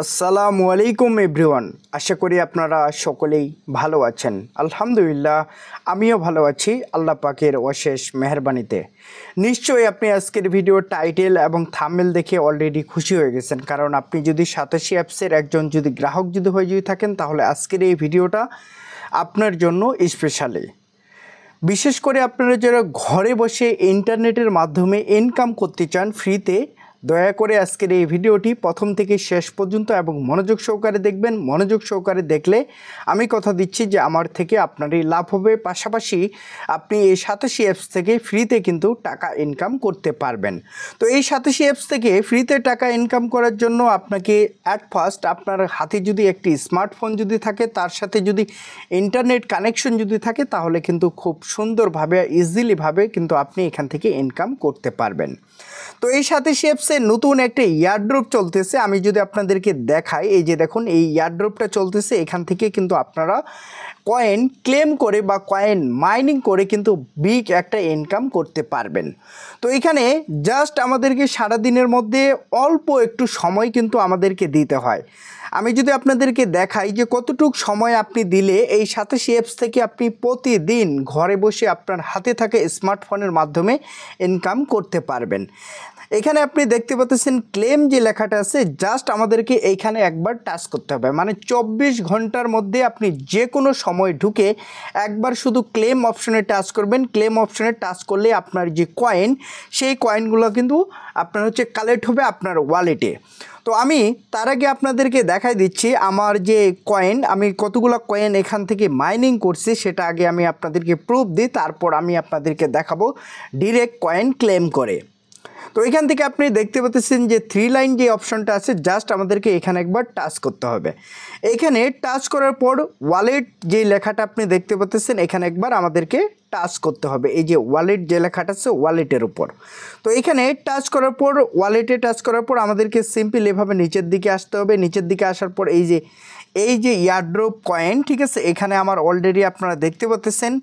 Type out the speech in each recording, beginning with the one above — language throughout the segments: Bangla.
আসসালামু আলাইকুম এভরিওয়ান। আশা করি আপনারা সকলেই ভালো আছেন। আলহামদুলিল্লাহ আমিও ভালো আছি আল্লাহ পাকের অশেষ মেহেরবানিতে। নিশ্চয়ই আপনি আজকের ভিডিও টাইটেল এবং থাম্বনেল দেখে অলরেডি খুশি হয়ে গেছেন, কারণ আপনি যদি সাতাশি অ্যাপসের একজন গ্রাহক হয়ে থাকেন তাহলে আজকের এই ভিডিওটা আপনার জন্য স্পেশালি। বিশেষ করে আপনারা যারা ঘরে বসে ইন্টারনেটের মাধ্যমে ইনকাম করতে চান ফ্রিতে, দয়া করে আজকের এই ভিডিওটি প্রথম থেকে শেষ পর্যন্ত এবং মনোযোগ সহকারে দেখবেন। মনোযোগ সহকারে দেখলে আমি কথা দিচ্ছি যে আমার থেকে আপনারই লাভ হবে, পাশাপাশি আপনি এই সাতাশি অ্যাপস থেকে ফ্রিতে কিন্তু টাকা ইনকাম করতে পারবেন। তো এই সাতাশি অ্যাপস থেকে ফ্রিতে টাকা ইনকাম করার জন্য আপনাকে অ্যাট ফার্স্ট আপনার হাতে যদি একটি স্মার্টফোন থাকে, তার সাথে যদি ইন্টারনেট কানেকশন থাকে, তাহলে কিন্তু খুব সুন্দরভাবে ইজিলিভাবে কিন্তু আপনি এখান থেকে ইনকাম করতে পারবেন। তো এই সাতাশি অ্যাপসে নতুন একটা ইয়ারড্রপ চলতেছে। আমি যদি আপনাদেরকে দেখাই, এই যে দেখুন এই ইয়ারড্রপটা চলতেছে। এখান থেকে কিন্তু আপনারা কয়েন ক্লেম করে বা কয়েন মাইনিং করে কিন্তু বিগ একটা ইনকাম করতে পারবেন। তো এখানে জাস্ট আমাদেরকে সারাদিনের মধ্যে অল্প একটু সময় কিন্তু আমাদেরকে দিতে হয়। আমি যদি আপনাদেরকে দেখাই যে কতটুক সময় আপনি দিলে এই সাতাশি অ্যাপস থেকে আপনি প্রতিদিন ঘরে বসে আপনার হাতে থাকা স্মার্টফোনের মাধ্যমে ইনকাম করতে পারবেন। এখানে আপনি দেখতে পাচ্ছেন ক্লেম যে লেখাটা আছে, জাস্ট আমাদেরকে এইখানে একবার টাচ করতে হবে। মানে 24 ঘন্টার মধ্যে আপনি যে কোনো সময় ঢুকে একবার শুধু ক্লেম অপশনে টাচ করবেন। ক্লেম অপশনে টাচ করলে আপনার যে কয়েন, সেই কয়েনগুলো কিন্তু আপনার কালেক্ট হবে আপনার ওয়ালেটে। তো আমি তার আগে আপনাদেরকে দেখাই দিচ্ছি আমার যে কয়েন, আমি কতগুলো কয়েন এখান থেকে মাইনিং করছি সেটা আগে আমি আপনাদেরকে প্রুফ দিই, তারপর আমি আপনাদেরকে দেখাবো ডিরেক্ট কয়েন ক্লেম করে। তো এখান থেকে আপনি দেখতে পাচ্ছেন যে 3 লাইন যে অপশনটা আছে, জাস্ট আমাদেরকে এখানে একবার টাচ করতে হবে। এখানে টাচ করার পর ওয়ালেট যে লেখাটা আপনি দেখতে পাচ্ছেন, এখানে একবার আমাদেরকে টাচ করতে হবে। এই যে ওয়ালেট যে লেখাটা আছে ওয়ালেটের উপর। তো এখানে টাচ করার পর ওয়ালেটে টাচ করার পর আমাদেরকে সিম্পল এভাবে নিচের দিকে আসতে হবে। নিচের দিকে আসার পর এই যে ইয়ারড্রপ কয়েন, ঠিক আছে, এখানে আমার অলরেডি আপনারা দেখতে পাচ্ছেন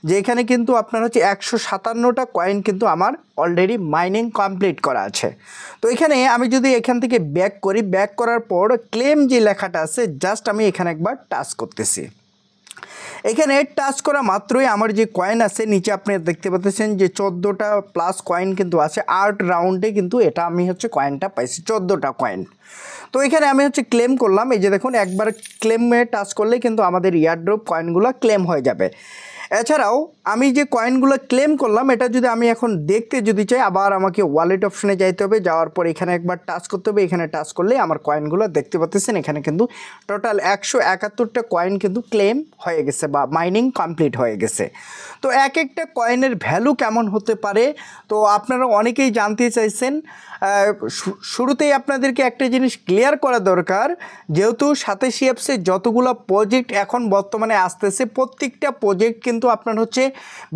যে এখানে কিন্তু আপনার 157টা কয়েন কিন্তু আমার অলরেডি মাইনিং কমপ্লিট করা আছে। তো এখানে আমি যদি এখান থেকে ব্যাক করি, ব্যাক করার পর ক্লেম যে লেখাটা আছে, জাস্ট আমি এখানে একবার টাচ করতেছি। এখানে টাচ করা মাত্রই আমার যে কয়েন আছে নিচে আপনি দেখতে পাচ্ছেন যে 14টা প্লাস কয়েন কিন্তু আছে। 8 রাউন্ডে কিন্তু এটা আমি কয়েনটা পাইছি, 14টা কয়েন। তো এখানে আমি ক্লেম করলাম। এই যে দেখুন একবার ক্লেমে টাচ করলে কিন্তু আমাদের ইয়ারড্রপ কয়েনগুলো ক্লেম হয়ে যাবে। এছাড়াও আমি যে কয়েনগুলো ক্লেম করলাম, এটা যদি আমি এখন দেখতে চাই, আবার আমাকে ওয়ালেট অপশনে যাইতে হবে। যাওয়ার পর এখানে একবার টাচ করতে হবে। এখানে টাচ করলে আমার কয়েনগুলো দেখতে পাচ্ছেন এখানে কিন্তু টোটাল 171টা কয়েন কিন্তু ক্লেম হয়ে গেছে বা মাইনিং কমপ্লিট হয়ে গেছে। তো এক একটা কয়েনের ভ্যালু কেমন হতে পারে, তো আপনারা অনেকেই জানতে চাইছেন। শুরুতেই আপনাদেরকে একটা জিনিস ক্লিয়ার করা দরকার, যেহেতু সাতাশি অ্যাপসে যতগুলো প্রজেক্ট এখন বর্তমানে আসতেছে, প্রত্যেকটা প্রজেক্ট কিন্তু আপনার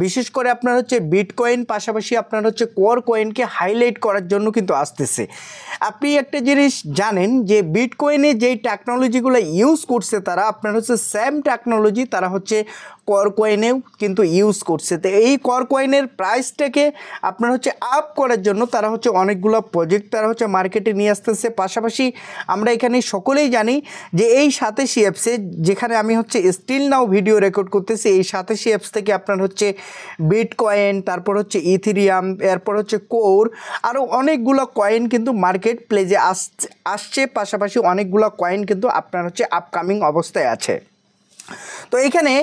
বিশেষ করে আপনার বিটকয়েন, পাশাপাশি আপনার কোর কয়েনকে হাইলাইট করার জন্য কিন্তু আসতেছে। আপনি একটা জিনিস জানেন যে বিটকয়েনে যেই টেকনোলজিগুলো ইউজ করছে তারা আপনার সেম টেকনোলজি তারা কোর কয়েনেও কিন্তু ইউজ করছে। তো এই কোর কয়েনের প্রাইসটাকে আপনার আপ করার জন্য তারা অনেকগুলো প্রজেক্ট তারা মার্কেটে নিয়ে আসতেছে। পাশাপাশি আমরা এখানে সকলেই জানি যে এই সাতাশি অ্যাপসে, যেখানে আমি স্টিল নাও ভিডিও রেকর্ড করতেছি, এই সাতাশি অ্যাপস থেকে আপনার বিটকয়েন, তারপর ইথেরিয়াম, এরপর কোর, আরও অনেকগুলো কয়েন কিন্তু মার্কেট প্লেসে আসছে। পাশাপাশি অনেকগুলো কয়েন কিন্তু আপনার আপকামিং অবস্থায় আছে। তো এখানে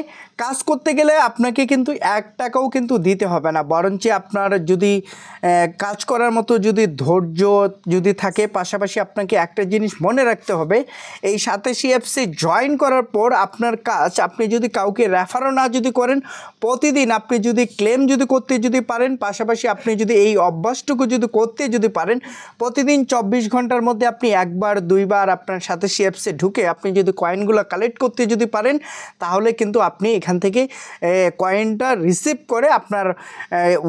কাজ করতে গেলে আপনাকে কিন্তু 1 টাকাও কিন্তু দিতে হবে না, বরঞ্চ আপনার যদি কাজ করার মতো ধৈর্য থাকে, পাশাপাশি আপনাকে একটা জিনিস মনে রাখতে হবে, এই সাতাশি অ্যাপসে জয়েন করার পর আপনার কাজ, আপনি যদি কাউকে রেফারও না করেন, প্রতিদিন আপনি যদি ক্লেম করতে পারেন, পাশাপাশি আপনি যদি এই অভ্যাসটুকু করতে পারেন, প্রতিদিন 24 ঘন্টার মধ্যে আপনি একবার দুইবার আপনার সাতাশি অ্যাপসে ঢুকে আপনি যদি কয়েনগুলো কালেক্ট করতে পারেন, তাহলে কিন্তু আপনি এখান থেকে কয়েনটা রিসিভ করে আপনার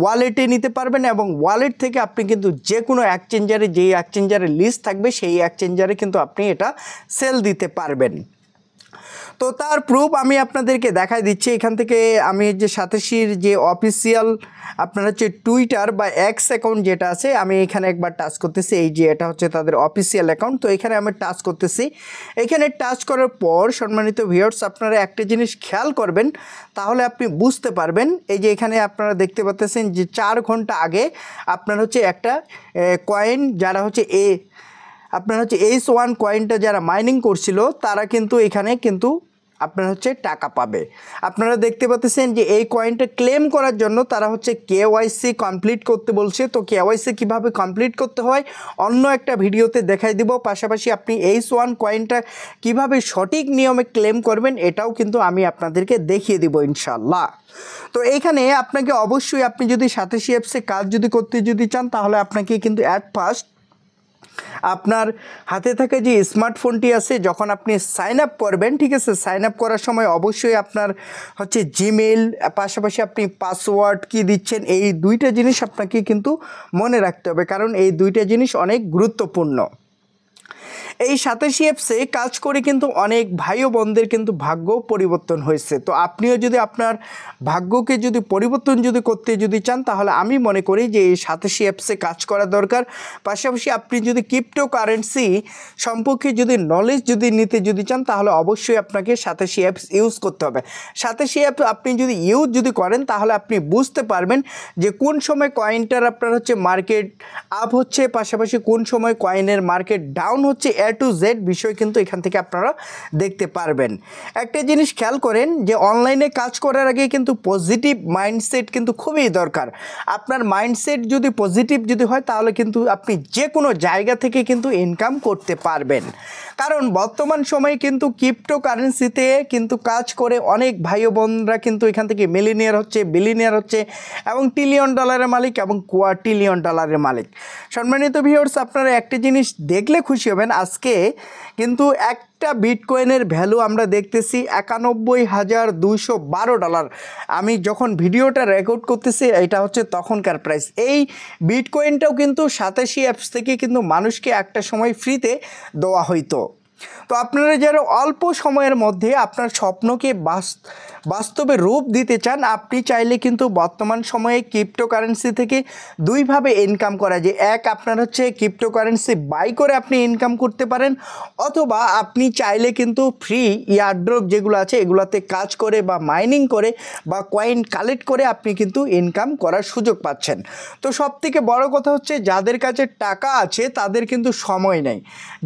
ওয়ালেটে নিতে পারবেন। এবং ওয়ালেট থেকে আপনি কিন্তু যে কোনো এক্সচেঞ্জারে, যেই এক্সচেঞ্জারের লিস্ট থাকবে সেই এক্সচেঞ্জারে কিন্তু আপনি এটা সেল দিতে পারবেন। তো তার প্রুফ আমি আপনাদেরকে দেখাই দিচ্ছি। এখান থেকে আমি যে সাতাশির যে অফিসিয়াল আপনার হচ্ছে টুইটার বা এক্স অ্যাকাউন্ট যেটা আছে, আমি এখানে একবার টাচ করতেছি। এই যে এটা হচ্ছে তাদের অফিসিয়াল অ্যাকাউন্ট। তো এখানে আমি টাচ করতেছি। এখানে টাচ করার পর সম্মানিত ভিউয়ার্স, আপনারা একটা জিনিস খেয়াল করবেন, তাহলে আপনি বুঝতে পারবেন। এই যে এখানে আপনারা দেখতে পাচ্ছেন যে 4 ঘন্টা আগে আপনার হচ্ছে একটা কয়েন যারা হচ্ছে আপনার হচ্ছে H1 কয়েনটা যারা মাইনিং করছিল তারা কিন্তু এখানে কিন্তু আপনার হচ্ছে টাকা পাবে। আপনারা দেখতে পাচ্ছেন যে এই কয়েনটা ক্লেম করার জন্য তারা হচ্ছে কেওয়াইসি কমপ্লিট করতে বলছে। তো কেওয়াইসি কিভাবে কমপ্লিট করতে হয় অন্য একটা ভিডিওতে দেখাই দিব। পাশাপাশি আপনি H1 কয়েনটা কিভাবে সঠিক নিয়মে ক্লেম করবেন এটাও কিন্তু আমি আপনাদেরকে দেখিয়ে দিব ইনশাল্লাহ। তো এইখানে আপনাকে অবশ্যই, আপনি যদি সাতাশি অ্যাপসে কাজ যদি করতে যদি চান, তাহলে আপনাকে কিন্তু অ্যাট ফার্স্ট আপনার হাতে থাকা যে স্মার্টফোনটি আছে, যখন আপনি সাইন আপ করবেন, ঠিক আছে, সাইন আপ করার সময় অবশ্যই আপনার হচ্ছে জিমেল, পাশাপাশি আপনি পাসওয়ার্ড কি দিচ্ছেন, এই দুইটা জিনিস আপনাকে কিন্তু মনে রাখতে হবে, কারণ এই দুইটা জিনিস অনেক গুরুত্বপূর্ণ। এই সাতাশি অ্যাপসে কাজ করে কিন্তু অনেক ভাই ও বোনদের কিন্তু ভাগ্য পরিবর্তন হয়েছে। তো আপনিও যদি আপনার ভাগ্যকে যদি পরিবর্তন যদি করতে যদি চান, তাহলে আমি মনে করি যে এই সাতাশি অ্যাপসে কাজ করা দরকার। পাশাপাশি আপনি যদি ক্রিপ্টোকারেন্সি সম্পর্কে যদি নলেজ যদি নিতে যদি চান, তাহলে অবশ্যই আপনাকে সাতাশি অ্যাপস ইউজ করতে হবে। সাতাশি অ্যাপ আপনি যদি ইউজ যদি করেন, তাহলে আপনি বুঝতে পারবেন যে কোন সময় কয়েনটার আপনার হচ্ছে মার্কেট আপ হচ্ছে, পাশাপাশি কোন সময় কয়েনের মার্কেট ডাউন হচ্ছে, A to Z বিষয় কিন্তু এখান থেকে আপনারা দেখতে পারবেন। একটা জিনিস খেয়াল করেন যে অনলাইনে কাজ করার আগে কিন্তু পজিটিভ মাইন্ডসেট কিন্তু খুবই দরকার। আপনার মাইন্ডসেট যদি পজিটিভ যদি হয়, তাহলে কিন্তু আপনি যে কোনো জায়গা থেকে কিন্তু ইনকাম করতে পারবেন। কারণ বর্তমান সময়ে কিন্তু ক্রিপ্টোকারেন্সিতে কিন্তু কাজ করে অনেক ভাই বোনরা কিন্তু এখান থেকে মিলিনিয়ার হচ্ছে, বিলিনিয়ার হচ্ছে, এবং ট্রিলিয়ন ডলারের মালিক এবং কোয়ার্টিলিয়ন ডলারের মালিক। সম্মানিত ভিউয়ার্স, আপনারা একটা জিনিস দেখলে খুশি হবেন, আজকে কিন্তু একটা বিটকয়েনের ভ্যালু আমরা দেখতেছি $91,212। আমি যখন ভিডিওটা রেকর্ড করতেছি, এটা হচ্ছে তখনকার প্রাইস। এই বিটকয়েনটাও কিন্তু সাতাশি অ্যাপস থেকে কিন্তু মানুষকে একটা সময় ফ্রিতে দেওয়া হইতো। তো আপনারা যারা অল্প সময়ের মধ্যে আপনার স্বপ্নকে বাস্তবে রূপ দিতে চান, আপনি চাইলে কিন্তু বর্তমান সময়ে ক্রিপ্টোকারেন্সি থেকে দুইভাবে ইনকাম করা যায়। এক, আপনার হচ্ছে ক্রিপ্টোকারেন্সি বাই করে আপনি ইনকাম করতে পারেন, অথবা আপনি চাইলে কিন্তু ফ্রি ইয়ারড্রপ যেগুলো আছে এগুলোতে কাজ করে বা মাইনিং করে বা কয়েন কালেক্ট করে আপনি কিন্তু ইনকাম করার সুযোগ পাচ্ছেন। তো সবথেকে বড় কথা হচ্ছে, যাদের কাছে টাকা আছে তাদের কিন্তু সময় নেই,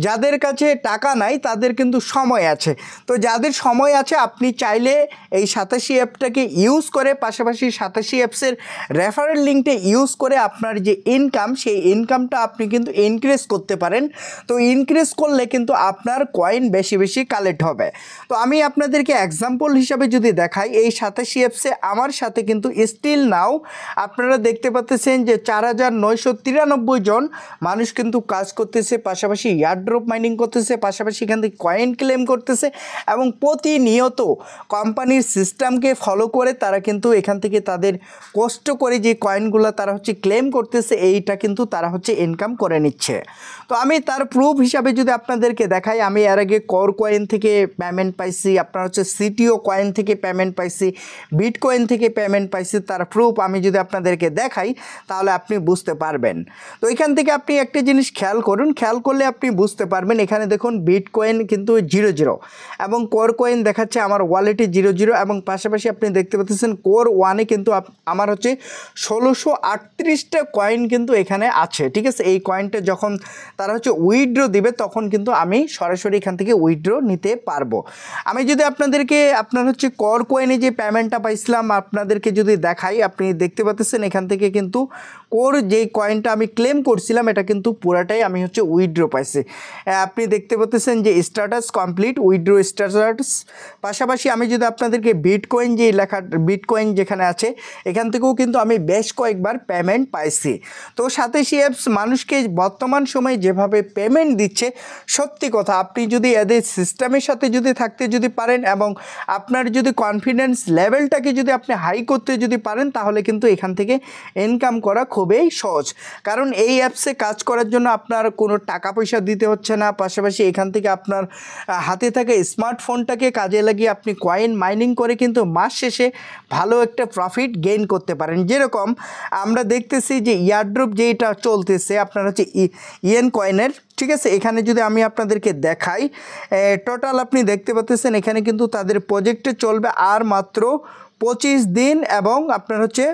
যাদের কাছে টাকা নাই তাদের কিন্তু সময় আছে। তো যাদের সময় আছে, আপনি চাইলে এই সাতাশি অ্যাপটাকে ইউজ করে, পাশাপাশি সাতাশি অ্যাপসের রেফারেল লিঙ্কটা ইউজ করে আপনার যে ইনকাম, সেই ইনকামটা আপনি কিন্তু ইনক্রিজ করতে পারেন। তো ইনক্রিজ করলে কিন্তু আপনার কয়েন বেশি বেশি কালেক্ট হবে। তো আমি আপনাদেরকে এক্সাম্পল হিসাবে যদি দেখাই, এই সাতাশি অ্যাপসে আমার সাথে কিন্তু স্টিল নাও আপনারা দেখতে পাচ্ছেন যে 4,993 জন মানুষ কিন্তু কাজ করতেছে, পাশাপাশি ইয়ারড্রপ মাইনিং করতেছে, পাশাপাশি এখান থেকে কয়েন ক্লেম করতেছে, এবং প্রতিনিয়ত কোম্পানির সিস্টেমকে ফলো করে তারা কিন্তু এখান থেকে তাদের কষ্ট করে যে কয়েনগুলো তারা হচ্ছে ক্লেম করতেছে, এইটা কিন্তু তারা হচ্ছে ইনকাম করে নিচ্ছে। তো আমি তার প্রুফ হিসাবে যদি আপনাদেরকে দেখাই, আমি এর আগে কোর কয়েন থেকে পেমেন্ট পাইছি, আপনার হচ্ছে সিটিও কয়েন থেকে পেমেন্ট পাইছি, বিটকয়েন থেকে পেমেন্ট পাইছি। তার প্রুফ আমি যদি আপনাদেরকে দেখাই, তাহলে আপনি বুঝতে পারবেন। তো এখান থেকে আপনি একটা জিনিস খেয়াল করুন, খেয়াল করলে আপনি বুঝতে পারবেন। এখানে দেখুন বিটকয়েন কিন্তু 00 এবং কোর কয়েন দেখাচ্ছে আমার ওয়ালেটে 00, এবং পাশাপাশি আপনি দেখতে পাচ্ছেন কোর ওয়ানে কিন্তু আমার হচ্ছে 1638টা কয়েন কিন্তু এখানে আছে, ঠিক আছে। এই কয়েনটা যখন তারা হচ্ছে উইথড্র দিবে, তখন কিন্তু আমি সরাসরি এখান থেকে উইথড্র নিতে পারবো। আমি যদি আপনাদেরকে আপনার হচ্ছে কোর কয়েনে যে পেমেন্টটা পাইছিলাম আপনাদেরকে যদি দেখাই, আপনি দেখতে পাচ্ছেন এখান থেকে কিন্তু কোর যে কয়েনটা আমি ক্লেম করছিলাম, এটা কিন্তু পুরাটাই আমি হচ্ছে উইথড্র পাইছি। আপনি দেখতে পাচ্ছেন যে স্ট্যাটাস কমপ্লিট, উইথড্র স্ট্যাটাস। পাশাপাশি আমি যদি আপনাদেরকে বিটকয়েন যে লেখা, বিটকয়েন যেখানে আছে, এখান থেকেও কিন্তু আমি বেশ কয়েকবার পেমেন্ট পাইছি। তো সাতাশি অ্যাপস মানুষকে বর্তমান সময়ে যেভাবে পেমেন্ট দিচ্ছে, সত্যি কথা, আপনি যদি এদের সিস্টেমের সাথে যদি থাকতে যদি পারেন, এবং আপনার যদি কনফিডেন্স লেভেলটাকে যদি আপনি হাই করতে যদি পারেন, তাহলে কিন্তু এখান থেকে ইনকাম করা খুবই সহজ। কারণ এই অ্যাপসে কাজ করার জন্য আপনার কোনো টাকা পয়সা দিতে হচ্ছে না, পাশাপাশি এখান থেকে থেকে আপনার হাতে থাকা স্মার্টফোনটাকে কাজে লাগিয়ে আপনি কয়েন মাইনিং করে কিন্তু মাস শেষে ভালো একটা প্রফিট গেইন করতে পারেন। যেরকম আমরা দেখতেছি যে ইয়ারড্রপ যেটা চলতেছে আপনার হচ্ছে ইয়েন কয়েনের, ঠিক আছে। এখানে যদি আমি আপনাদেরকে দেখাই টোটাল আপনি দেখতে পাচ্ছেন এখানে কিন্তু তাদের প্রজেক্টে চলবে আর মাত্র 25 দিন এবং আপনার হচ্ছে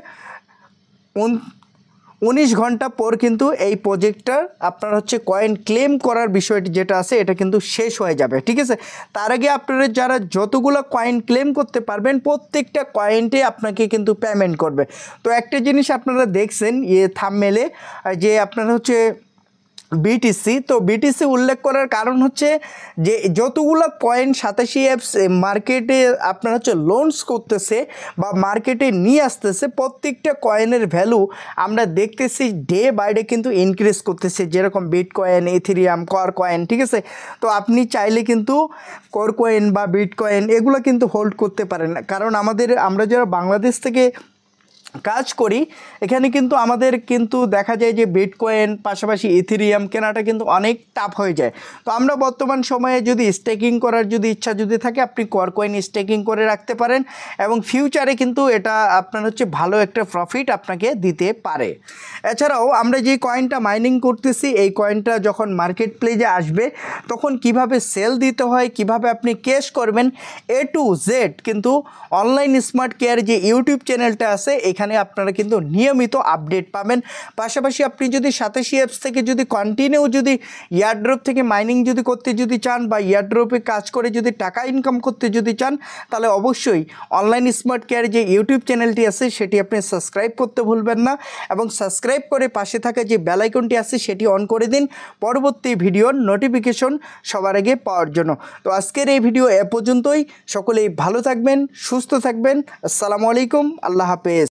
19 ঘন্টা পর কিন্তু এই প্রজেক্টটা আপনার হচ্ছে কয়েন ক্লেম করার বিষয়টি যেটা আছে এটা কিন্তু শেষ হয়ে যাবে, ঠিক আছে। তার আগে আপনারা যারা যতগুলো কয়েন ক্লেম করতে পারবেন প্রত্যেকটা কয়েনটে আপনাকে কিন্তু পেমেন্ট করবে। তো একটা জিনিস আপনারা দেখছেন থাম্বনেলে যে আপনারা হচ্ছে বিটিসি, তো বিটিসি উল্লেখ করার কারণ হচ্ছে যে যতগুলো কয়েন 87 অ্যাপস মার্কেটে আপনার হচ্ছে লঞ্চ করতেছে বা মার্কেটে নিয়ে আসতেছে প্রত্যেকটা কয়েনের ভ্যালু আমরা দেখতেছি ডে বাই ডে কিন্তু ইনক্রিজ করতেছে। যেরকম বিটকয়েন, ইথেরিয়াম, কর কয়েন, ঠিক আছে। তো আপনি চাইলে কিন্তু কর কয়েন বা বিটকয়েন এগুলো কিন্তু হোল্ড করতে পারেন, কারণ আমরা যারা বাংলাদেশ থেকে কাজ করি এখানে কিন্তু আমাদের কিন্তু দেখা যায় যে বিটকয়েন পাশাপাশি ইথেরিয়াম কেনাটা কিন্তু অনেক টাফ হয়ে যায়। তো আমরা বর্তমান সময়ে যদি স্টেকিং করার ইচ্ছা যদি থাকে আপনি কর কয়েন স্টেকিং করে রাখতে পারেন এবং ফিউচারে কিন্তু এটা আপনার হচ্ছে ভালো একটা প্রফিট আপনাকে দিতে পারে। এছাড়াও আমরা যে কয়েনটা মাইনিং করতেছি এই কয়েনটা যখন মার্কেট প্লেসে আসবে তখন কিভাবে সেল দিতে হয়, কিভাবে আপনি ক্যাশ করবেন, A to Z কিন্তু অনলাইন স্মার্ট কেয়ার যে ইউটিউব চ্যানেলটা আছে এখানে আপনারা কিন্তু নিয়মিত আপডেট পাবেন। পাশাপাশি আপনি যদি 87 অ্যাপস থেকে যদি কন্টিনিউ যদি ইয়ারড্রপ থেকে মাইনিং যদি করতে যদি চান বা ইয়ারড্রপে কাজ করে যদি টাকা ইনকাম করতে যদি চান তাহলে অবশ্যই অনলাইন স্মার্ট কেয়ার যে ইউটিউব চ্যানেলটি আছে সেটি আপনি সাবস্ক্রাইব করতে ভুলবেন না এবং সাবস্ক্রাইব করে পাশে থাকা যে বেল আইকনটি আছে সেটি অন করে দিন পরবর্তী ভিডিওর নোটিফিকেশন সবার আগে পাওয়ার জন্য। তো আজকের এই ভিডিও এ পর্যন্তই। সকলেই ভালো থাকবেন, সুস্থ থাকবেন। আসসালামু আলাইকুম, আল্লাহ হাফেজ।